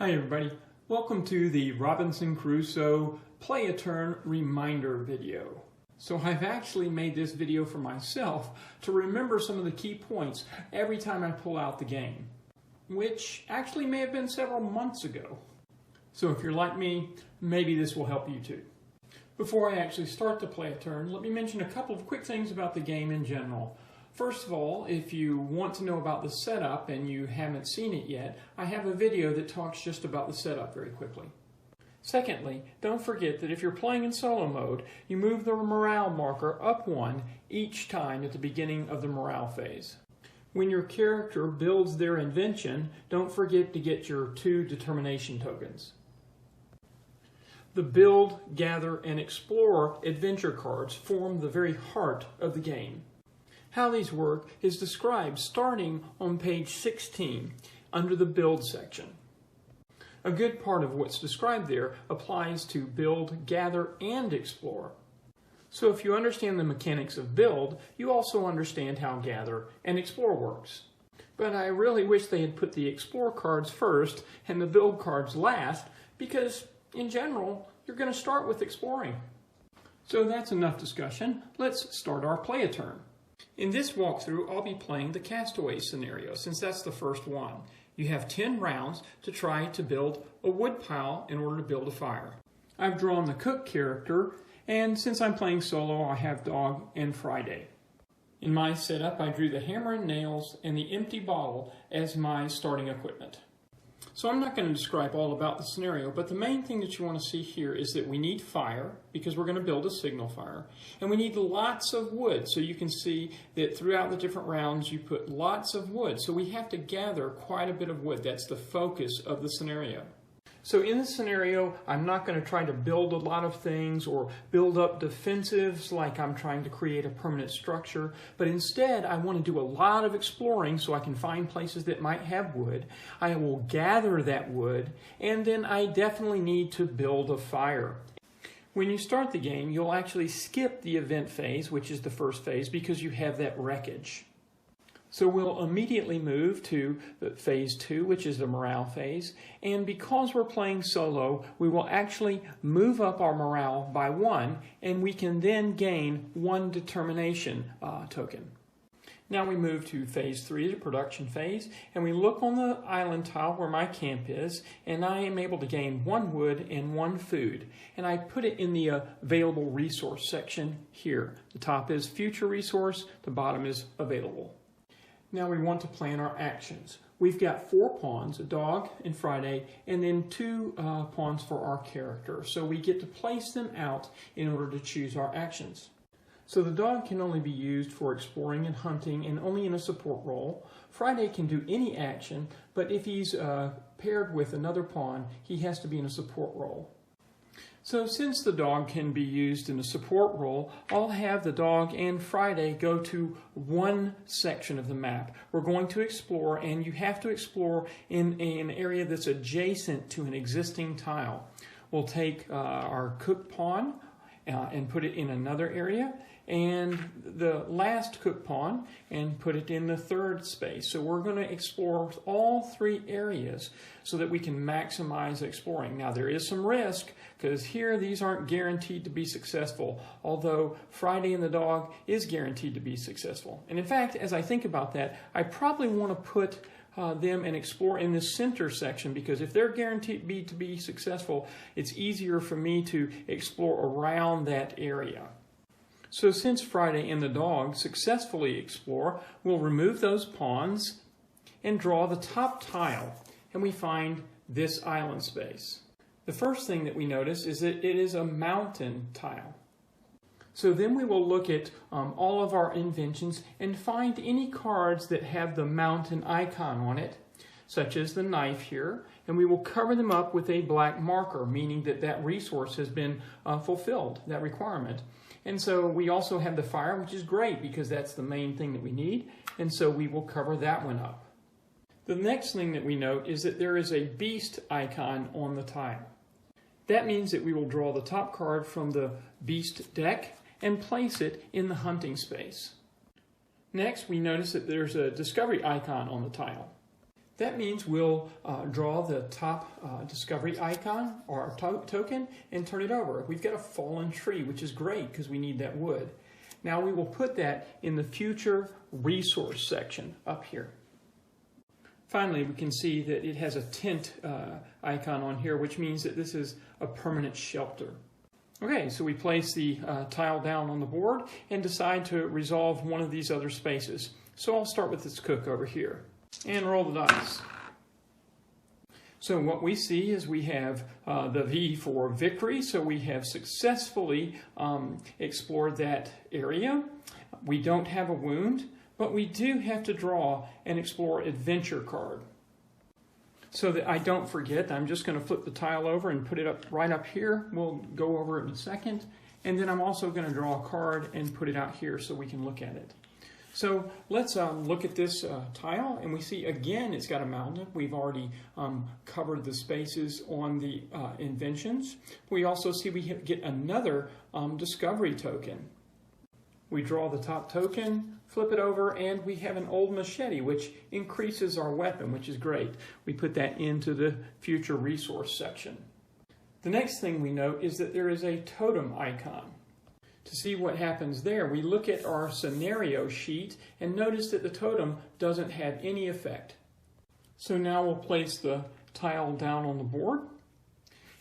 Hi everybody, welcome to the Robinson Crusoe Play a Turn reminder video. So I've actually made this video for myself to remember some of the key points every time I pull out the game, which actually may have been several months ago. So if you're like me, maybe this will help you too. Before I actually start to play a turn, let me mention a couple of quick things about the game in general. First of all, if you want to know about the setup and you haven't seen it yet, I have a video that talks just about the setup very quickly. Secondly, don't forget that if you're playing in solo mode, you move the morale marker up one each time at the beginning of the morale phase. When your character builds their invention, don't forget to get your 2 determination tokens. The Build, Gather, and Explore adventure cards form the very heart of the game. How these work is described starting on page 16 under the Build section. A good part of what's described there applies to Build, Gather, and Explore. So if you understand the mechanics of Build, you also understand how Gather and Explore works. But I really wish they had put the Explore cards first and the Build cards last, because in general, you're going to start with exploring. So that's enough discussion. Let's start our play a turn. In this walkthrough, I'll be playing the Castaway scenario, since that's the first one. You have 10 rounds to try to build a wood pile in order to build a fire. I've drawn the cook character, and since I'm playing solo, I have Dog and Friday. In my setup, I drew the hammer and nails and the empty bottle as my starting equipment. So I'm not going to describe all about the scenario, but the main thing that you want to see here is that we need fire, because we're going to build a signal fire, and we need lots of wood. So you can see that throughout the different rounds you put lots of wood. So we have to gather quite a bit of wood. That's the focus of the scenario. So in this scenario, I'm not going to try to build a lot of things or build up defensives like I'm trying to create a permanent structure, but instead I want to do a lot of exploring so I can find places that might have wood. I will gather that wood, and then I definitely need to build a fire. When you start the game, you'll actually skip the event phase, which is the first phase, because you have that wreckage. So we'll immediately move to phase 2, which is the morale phase. And because we're playing solo, we will actually move up our morale by 1, and we can then gain 1 determination token. Now we move to phase 3, the production phase, and we look on the island tile where my camp is, and I am able to gain 1 wood and 1 food. And I put it in the available resource section here. The top is future resource, the bottom is available. Now we want to plan our actions. We've got 4 pawns, a Dog and Friday, and then 2 pawns for our character. So we get to place them out in order to choose our actions. So the Dog can only be used for exploring and hunting and only in a support role. Friday can do any action, but if he's paired with another pawn, he has to be in a support role. So since the Dog can be used in a support role, I'll have the Dog and Friday go to 1 section of the map. We're going to explore, and you have to explore in an area that's adjacent to an existing tile. We'll take our cook pawn and put it in another area, and the last cook pawn and put it in the 3rd space. So we're going to explore all 3 areas so that we can maximize exploring. Now there is some risk, because here these aren't guaranteed to be successful, although Friday and the Dog is guaranteed to be successful. And in fact, as I think about that, I probably want to put them and explore in the center section, because if they're guaranteed to be successful, it's easier for me to explore around that area. So since Friday and the Dog successfully explore, we'll remove those pawns and draw the top tile, and we find this island space. The first thing that we notice is that it is a mountain tile. So then we will look at all of our inventions and find any cards that have the mountain icon on it, such as the knife here, and we will cover them up with a black marker, meaning that that resource has been fulfilled, that requirement. And so we also have the fire, which is great because that's the main thing that we need, and so we will cover that one up. The next thing that we note is that there is a beast icon on the tile. That means that we will draw the top card from the beast deck and place it in the hunting space. Next, we notice that there's a discovery icon on the tile. That means we'll draw the top discovery icon or our token and turn it over. We've got a fallen tree, which is great because we need that wood. Now we will put that in the future resource section up here. Finally, we can see that it has a tent icon on here, which means that this is a permanent shelter. Okay, so we place the tile down on the board and decide to resolve one of these other spaces. So I'll start with this cook over here and roll the dice. So what we see is we have the V for victory, so we have successfully explored that area. We don't have a wound, but we do have to draw and explore adventure card. So that I don't forget, I'm just going to flip the tile over and put it up right up here. We'll go over it in a second. And then I'm also going to draw a card and put it out here so we can look at it. So let's look at this tile, and we see again it's got a mountain. We've already covered the spaces on the inventions. We also see we get another discovery token. We draw the top token, flip it over, and we have an old machete, which increases our weapon, which is great. We put that into the future resource section. The next thing we note is that there is a totem icon. To see what happens there, we look at our scenario sheet and notice that the totem doesn't have any effect. So now we'll place the tile down on the board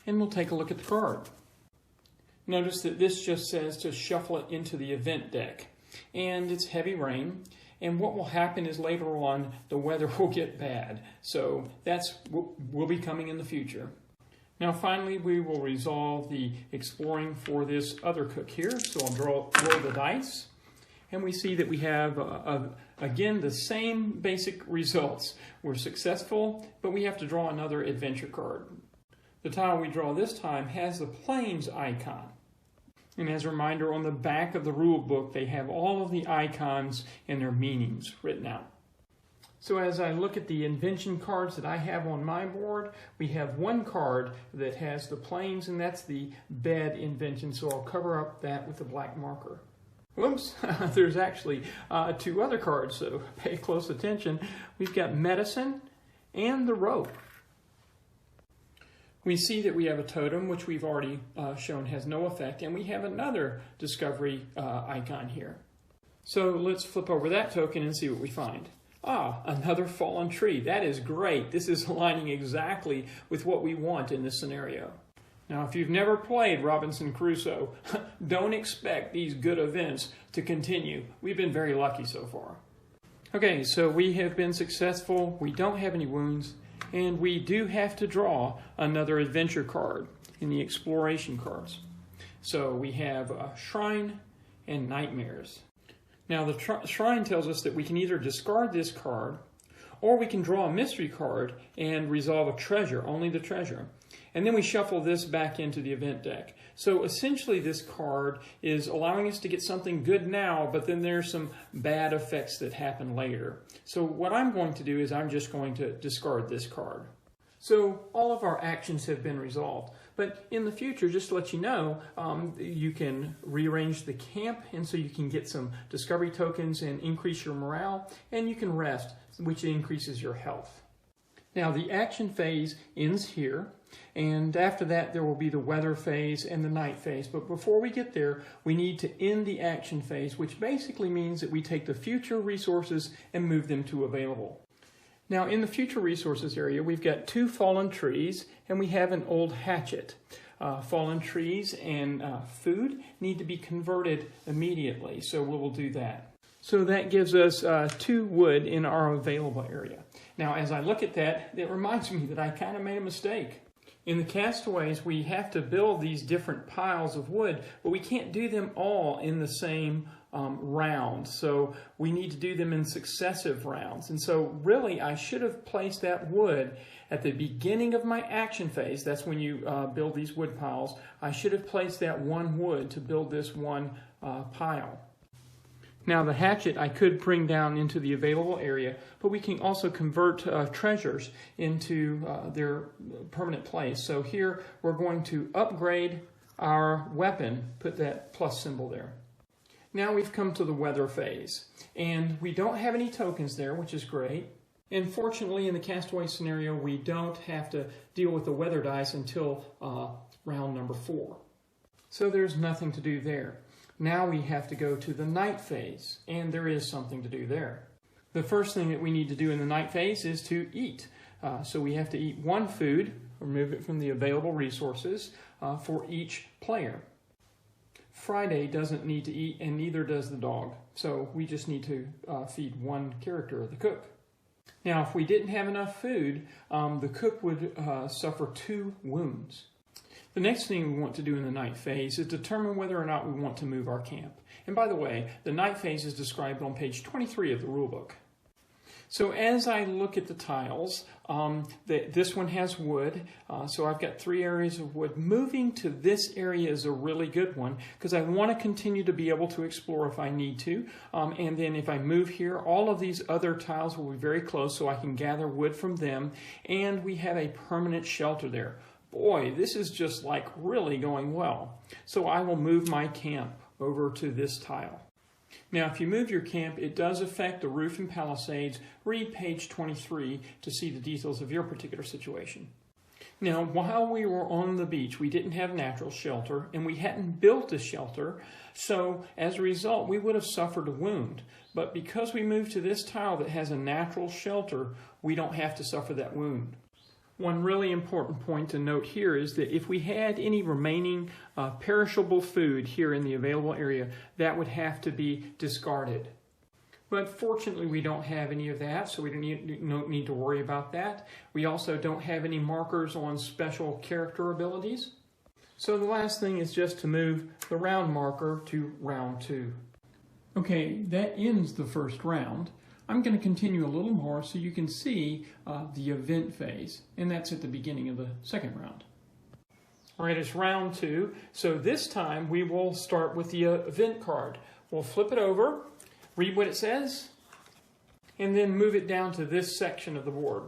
and we'll take a look at the card. Notice that this just says to shuffle it into the event deck, and it's heavy rain, and what will happen is later on the weather will get bad, so that's will be coming in the future. Now finally we will resolve the exploring for this other cook here, so I'll roll the dice, and we see that we have again the same basic results. We're successful, but we have to draw another adventure card. The tile we draw this time has the plains icon. And as a reminder, on the back of the rule book, they have all of the icons and their meanings written out. So as I look at the invention cards that I have on my board, we have one card that has the plains, and that's the bed invention, so I'll cover up that with a black marker. Whoops, there's actually two other cards, so pay close attention. We've got medicine and the rope. We see that we have a totem, which we've already shown has no effect, and we have another discovery icon here. So let's flip over that token and see what we find. Ah, another fallen tree. That is great. This is aligning exactly with what we want in this scenario. Now, if you've never played Robinson Crusoe, don't expect these good events to continue. We've been very lucky so far. Okay, so we have been successful. We don't have any wounds. And we do have to draw another adventure card in the exploration cards. So we have Shrine and Nightmares. Now the Shrine tells us that we can either discard this card or we can draw a mystery card and resolve a treasure, only the treasure. And then we shuffle this back into the event deck. So essentially this card is allowing us to get something good now, but then there's some bad effects that happen later. So what I'm going to do is I'm just going to discard this card. So all of our actions have been resolved. But in the future, just to let you know, you can rearrange the camp, and so you can get some discovery tokens and increase your morale, and you can rest, which increases your health. Now the action phase ends here, and after that there will be the weather phase and the night phase. But before we get there, we need to end the action phase, which basically means that we take the future resources and move them to available. Now in the future resources area, we've got two fallen trees and we have an old hatchet. Fallen trees and food need to be converted immediately, so we will do that. So that gives us 2 wood in our available area. Now as I look at that, it reminds me that I kind of made a mistake. In the castaways, we have to build these different piles of wood, but we can't do them all in the same round. So we need to do them in successive rounds. And so really, I should have placed that wood at the beginning of my action phase. That's when you build these wood piles. I should have placed that 1 wood to build this 1 pile. Now the hatchet I could bring down into the available area, but we can also convert treasures into their permanent place. So here we're going to upgrade our weapon, put that plus symbol there. Now we've come to the weather phase, and we don't have any tokens there, which is great. And fortunately, in the castaway scenario, we don't have to deal with the weather dice until round number 4. So there's nothing to do there. Now we have to go to the night phase, and there is something to do there. The first thing that we need to do in the night phase is to eat. So we have to eat one food, remove it from the available resources for each player. Friday doesn't need to eat, and neither does the dog. So we just need to feed one character, the cook. Now, if we didn't have enough food, the cook would suffer 2 wounds. The next thing we want to do in the night phase is determine whether or not we want to move our camp. And by the way, the night phase is described on page 23 of the rulebook. So as I look at the tiles, this one has wood, so I've got 3 areas of wood. Moving to this area is a really good one because I want to continue to be able to explore if I need to. And then if I move here, all of these other tiles will be very close so I can gather wood from them, and we have a permanent shelter there. Boy, this is just like really going well. So I will move my camp over to this tile. Now, if you move your camp, it does affect the roof and palisades. Read page 23 to see the details of your particular situation. Now, while we were on the beach, we didn't have natural shelter, and we hadn't built a shelter, so as a result, we would have suffered a wound. But because we moved to this tile that has a natural shelter, we don't have to suffer that wound. One really important point to note here is that if we had any remaining perishable food here in the available area, that would have to be discarded. But fortunately, we don't have any of that, so we don't need to worry about that. We also don't have any markers on special character abilities. So the last thing is just to move the round marker to round 2. Okay, that ends the first round. I'm going to continue a little more so you can see the event phase, and that's at the beginning of the second round. All right, it's round 2. So this time we will start with the event card. We'll flip it over, read what it says, and then move it down to this section of the board.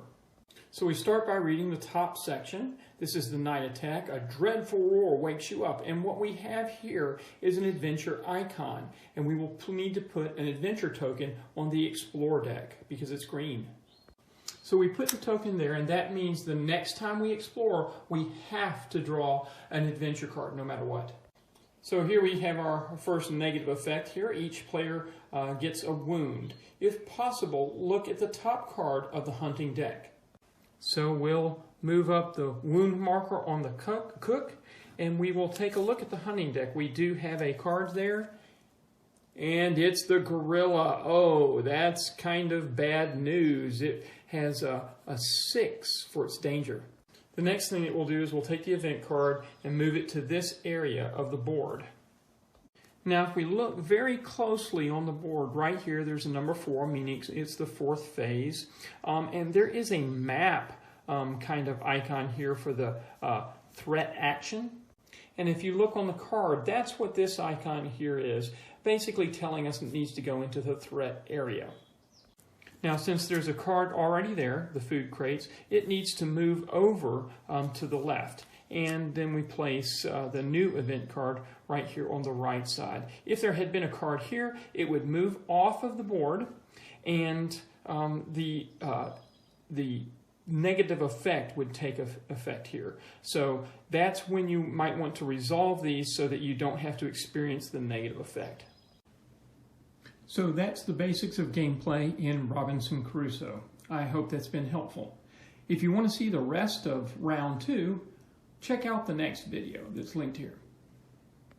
So we start by reading the top section. This is the night attack. A dreadful roar wakes you up. And what we have here is an adventure icon. And we will need to put an adventure token on the explore deck because it's green. So we put the token there, and that means the next time we explore, we have to draw an adventure card no matter what. So here we have our first negative effect here. Each player gets a wound. If possible, look at the top card of the hunting deck. So we'll move up the wound marker on the cook, and we will take a look at the hunting deck. We do have a card there, and it's the gorilla. Oh, that's kind of bad news. It has a 6 for its danger. The next thing that we'll do is we'll take the event card and move it to this area of the board. Now, if we look very closely on the board, right here, there's a number 4, meaning it's the 4th phase. And there is a map kind of icon here for the threat action. And if you look on the card, that's what this icon here is, basically telling us it needs to go into the threat area. Now, since there's a card already there, the food crates, it needs to move over to the left. And then we place the new event card right here on the right side. If there had been a card here, it would move off of the board, and the negative effect would take effect here. So that's when you might want to resolve these so that you don't have to experience the negative effect. So that's the basics of gameplay in Robinson Crusoe. I hope that's been helpful. If you want to see the rest of round 2, check out the next video that's linked here.